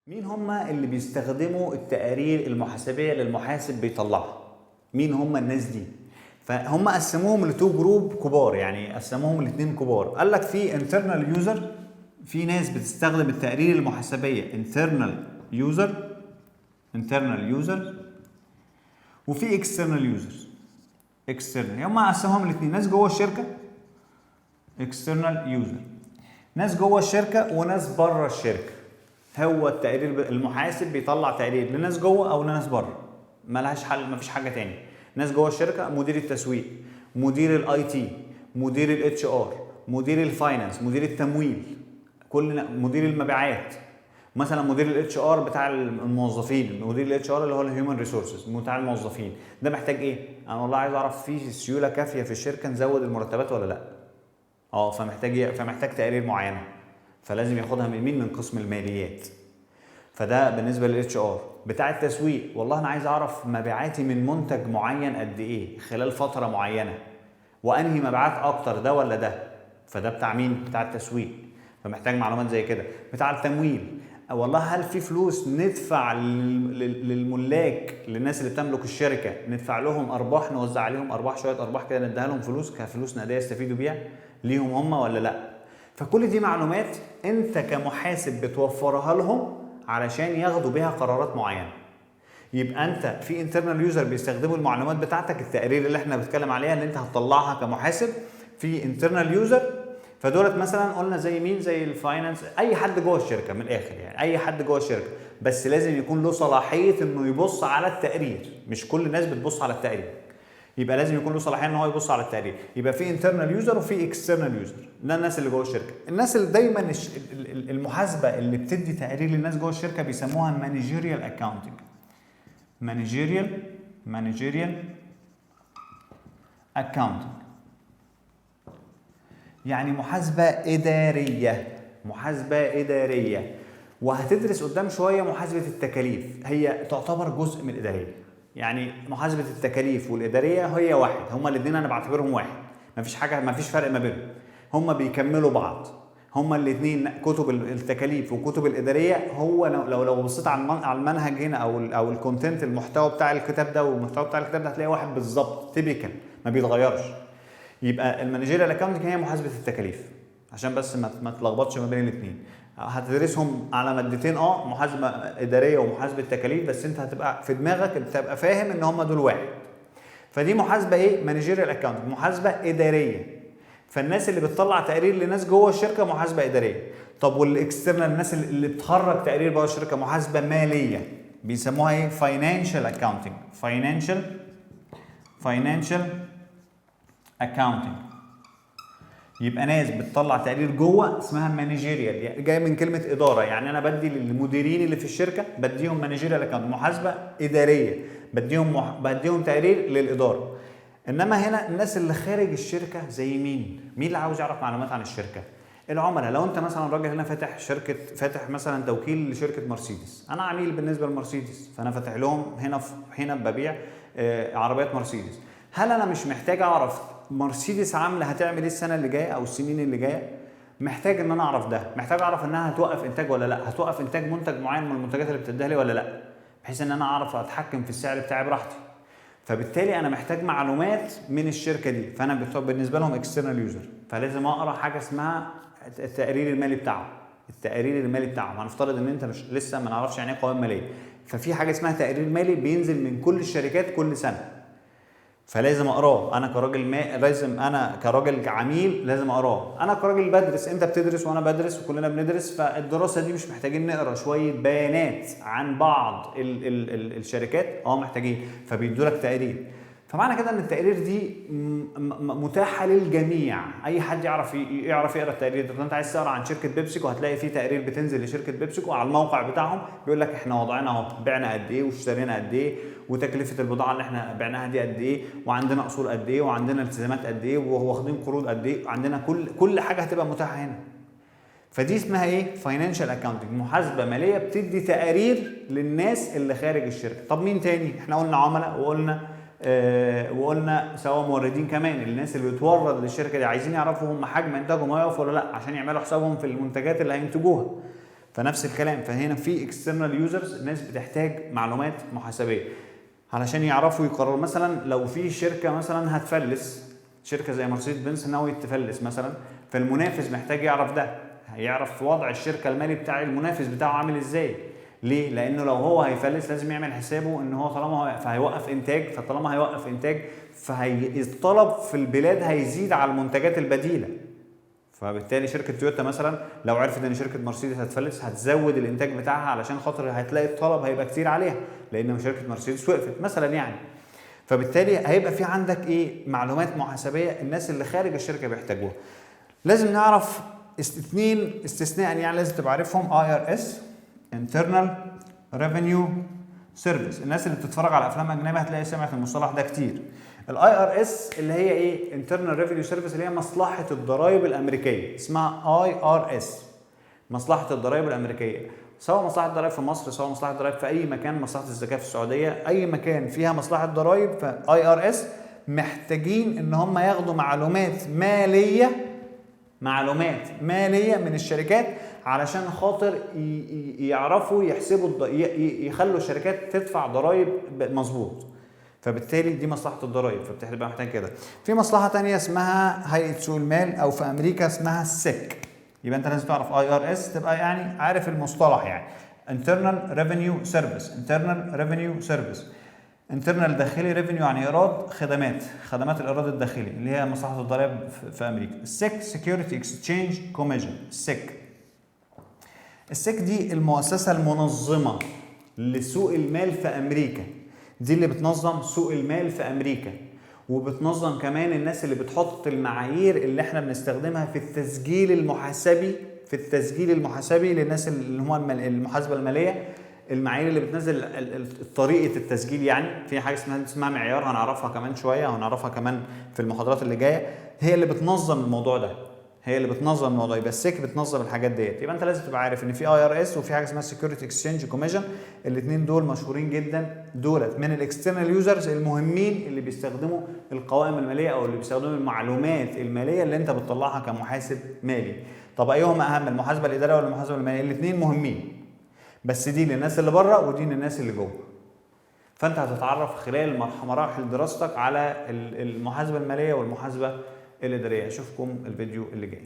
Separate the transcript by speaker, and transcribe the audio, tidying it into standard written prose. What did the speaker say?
Speaker 1: مين هم اللي بيستخدموا التقارير المحاسبيه اللي المحاسب بيطلعها؟ مين هم الناس دي؟ فهم قسموهم لتو جروب كبار، يعني قسموهم لاثنين كبار. قال لك في انترنال يوزر، في ناس بتستخدم التقارير المحاسبيه انترنال يوزر، وفي اكسترنال يوزرز. اكسترنال هم قسموهم الاثنين، ناس جوه الشركه اكسترنال يوزر، ناس جوه الشركه وناس بره الشركه. هو التقرير المحاسب بيطلع تقرير لناس جوه او لناس بره، ملهاش حل، مفيش حاجه تاني. ناس جوه الشركه مدير التسويق، مدير الاي تي، مدير الاتش ار، مدير الفاينانس، مدير التمويل، مدير المبيعات، مثلا مدير الاتش ار بتاع الموظفين، مدير الاتش ار اللي هو الهيومن ريسورسز بتاع الموظفين. ده محتاج ايه؟ انا والله عايز اعرف في سيوله كافيه في الشركه نزود المرتبات ولا لا. فمحتاج تقارير معينه، فلازم ياخدها من مين؟ من قسم الماليات. فده بالنسبه للاتش ار. بتاع التسويق، والله انا عايز اعرف مبيعاتي من منتج معين قد ايه خلال فتره معينه، وانهي مبيعات اكتر، ده ولا ده. فده بتاع مين؟ بتاع التسويق، فمحتاج معلومات زي كده. بتاع التمويل، والله هل في فلوس ندفع للملاك، للناس اللي بتملك الشركه، ندفع لهم ارباح، نوزع عليهم ارباح، شويه ارباح كده نديها لهم فلوس كفلوس نقديه يستفيدوا بيها ليهم هم ولا لا. فكل دي معلومات انت كمحاسب بتوفرها لهم علشان ياخدوا بيها قرارات معينه. يبقى انت في انترنال يوزر بيستخدموا المعلومات بتاعتك، التقارير اللي احنا بنتكلم عليها اللي انت هتطلعها كمحاسب في انترنال يوزر. فدولت مثلا قلنا زي مين؟ زي الفاينانس، اي حد جوه الشركه من الاخر، يعني اي حد جوه الشركه، بس لازم يكون له صلاحيه انه يبص على التقرير. مش كل الناس بتبص على التقرير، يبقى لازم يكون له صلاحيه ان هو يبص على التقرير. يبقى في انترنال يوزر وفي اكسترنال يوزر، ده الناس اللي جوه الشركه. الناس اللي دايما المحاسبه اللي بتدي تقارير للناس جوه الشركه بيسموها مانجيريال اكاونتنج. مانجيريال اكاونتنج يعني محاسبه اداريه. وهتدرس قدام شويه محاسبه التكاليف، هي تعتبر جزء من الاداريه. يعني محاسبه التكاليف والاداريه هي واحد، هما الاثنين انا بعتبرهم واحد، مفيش فرق ما بينهم، هما بيكملوا بعض. هما الاثنين كتب التكاليف وكتب الاداريه. هو لو بصيت على المنهج هنا او الكونتنت، المحتوى بتاع الكتاب ده والمحتوى بتاع الكتاب ده، هتلاقي واحد بالظبط، تيبيكال، ما بيتغيرش. يبقى المانجيريال اكاونتنج هي محاسبه التكاليف، عشان بس ما تلخبطش ما بين الاثنين. هتدرسهم على مادتين، محاسبه اداريه ومحاسبه تكاليف، بس انت هتبقى في دماغك بتبقى فاهم ان هم دول واحد. فدي محاسبه ايه؟ مانجيريال اكاونتنج، محاسبه اداريه. فالناس اللي بتطلع تقرير لناس جوه الشركه محاسبه اداريه. طب والاكسترنال، الناس اللي بتخرج تقرير جوه الشركه، محاسبه ماليه، بيسموها ايه؟ فاينانشال اكاونتنج. فاينانشال اكاونتنج. يبقى ناس بتطلع تقرير جوه اسمها مانجيريال، يعني جايه من كلمه اداره. يعني انا بدي للمديرين اللي في الشركه بديهم مانجيريال اكاونت، محاسبه اداريه، بديهم تقرير للاداره. انما هنا الناس اللي خارج الشركه زي مين اللي عاوز يعرف معلومات عن الشركه؟ العملاء. لو انت مثلا راجل هنا فاتح مثلا توكيل لشركه مرسيدس، انا عميل بالنسبه لمرسيدس، فانا فاتح لهم هنا ببيع عربيات مرسيدس. هل انا مش محتاج اعرف مرسيدس عامله هتعمل ايه السنه اللي جايه او السنين اللي جايه؟ محتاج ان انا اعرف ده، محتاج اعرف انها هتوقف انتاج ولا لا، هتوقف انتاج منتج معين من المنتجات اللي بتديها لي ولا لا، بحيث ان انا اعرف اتحكم في السعر بتاعي براحتي. فبالتالي انا محتاج معلومات من الشركه دي، فانا بالنسبه لهم اكسترنال يوزر، فلازم اقرا حاجه اسمها التقرير المالي بتاعهم. هنفترض ان انت مش لسه ما نعرفش يعني ايه قوائم ماليه، ففي حاجه اسمها تقرير مالي بينزل من كل الشركات كل سنه، فلازم اقراه. انا كراجل عميل لازم اقراه. انا كراجل بدرس، انت بتدرس وانا بدرس وكلنا بندرس، فالدراسه دي مش محتاجين نقرا شويه بيانات عن بعض الشركات، محتاجين، فبيدوا لك تقرير. فمعنى كده ان التقرير دي متاحه للجميع، اي حد يعرف يقرا التقرير ده. انت عايز تقرا عن شركه بيبسيكو، هتلاقي فيه تقرير بتنزل لشركه بيبسيكو على الموقع بتاعهم، بيقول لك احنا وضعنا اهو، بعنا قد ايه واشترينا قد ايه، وتكلفه البضاعه اللي احنا بعناها دي قد ايه، وعندنا اصول قد ايه، وعندنا التزامات قد ايه، واخدين قروض قد ايه، عندنا كل حاجه هتبقى متاحه هنا. فدي اسمها ايه؟ فاينانشال اكاونتنج، محاسبه ماليه بتدي تقارير للناس اللي خارج الشركه. طب مين تاني؟ احنا قلنا عملاء، وقلنا سواء موردين كمان، الناس اللي بتورد للشركه دي عايزين يعرفوا هم حجم انتاجهم هيقف ولا لا، عشان يعملوا حسابهم في المنتجات اللي هينتجوها. فنفس الكلام، فهنا في اكسترنال يوزرز، الناس بتحتاج معلومات محاسبيه علشان يعرفوا يقرروا. مثلا لو في شركه مثلا هتفلس، شركه زي مرسيدس بنز ناوي تفلس مثلا، فالمنافس محتاج يعرف ده، هيعرف وضع الشركه المالي بتاع المنافس بتاعه عامل ازاي. ليه؟ لانه لو هو هيفلس لازم يعمل حسابه ان هو طالما فهيوقف انتاج، فطالما هيوقف انتاج فالطلب في البلاد هيزيد على المنتجات البديله. فبالتالي شركه تويوتا مثلا لو عرفت ان شركه مرسيدس هتفلس هتزود الانتاج بتاعها علشان خاطر هتلاقي الطلب هيبقى كتير عليها، لان شركه مرسيدس وقفت مثلا يعني. فبالتالي هيبقى في عندك ايه؟ معلومات محاسبيه الناس اللي خارج الشركه بيحتاجوها. لازم نعرف اثنين استثناء يعني لازم تبقى عارفهم، IRS Internal Revenue Service. الناس اللي بتتفرج على افلام اجنبيه هتلاقي سمعت المصطلح ده كتير. IRS اللي هي ايه؟ Internal Revenue Service، اللي هي مصلحه الضرائب الامريكيه، اسمها IRS، مصلحه الضرائب الامريكيه. سواء مصلحه الضرائب في مصر، سواء مصلحه الضرائب في اي مكان، مصلحه الزكاه في السعوديه، اي مكان فيها مصلحه ضرائب، ف IRS محتاجين ان هم ياخدوا معلومات ماليه من الشركات علشان خاطر يعرفوا يحسبوا يخلوا الشركات تدفع ضرائب مظبوط. فبالتالي دي مصلحه الضرائب، فبتبقى محتاج كده. في مصلحه ثانيه اسمها هيئه سوق المال، او في امريكا اسمها السك. يبقى انت لازم تعرف IRS، تبقى يعني عارف المصطلح يعني. Internal Revenue Service. Internal Revenue Service. Internal داخلي، ريفينيو يعني ايراد، خدمات الايراد الداخلي اللي هي مصلحه الضرائب في امريكا. السك سكيورتي اكسشينج كوميشن. السك دي المؤسسه المنظمه لسوق المال في امريكا، دي اللي بتنظم سوق المال في امريكا، وبتنظم كمان الناس اللي بتحط المعايير اللي احنا بنستخدمها في التسجيل المحاسبي للناس اللي هم المحاسبه الماليه. المعايير اللي بتنزل طريقه التسجيل، يعني في حاجه اسمها معيار، هنعرفها كمان شويه، وهنعرفها كمان في المحاضرات اللي جايه. هي اللي بتنظم الموضوع ده، يبقى السك بتنظم الحاجات ديت. يبقى انت لازم تبقى عارف ان في IRS وفي حاجه اسمها سكيورتي اكسشينج كوميشن. الاثنين دول مشهورين جدا، دولت من الاكسترنال يوزرز المهمين اللي بيستخدموا القوائم الماليه او اللي بيستخدموا المعلومات الماليه اللي انت بتطلعها كمحاسب مالي. طب ايهما اهم، المحاسبه الاداريه ولا المحاسبه الماليه؟ الاثنين مهمين، بس دي للناس اللي بره ودي للناس اللي جوه. فانت هتتعرف خلال مراحل دراستك على المحاسبه الماليه والمحاسبه الاداريه. اشوفكم الفيديو اللي جاي.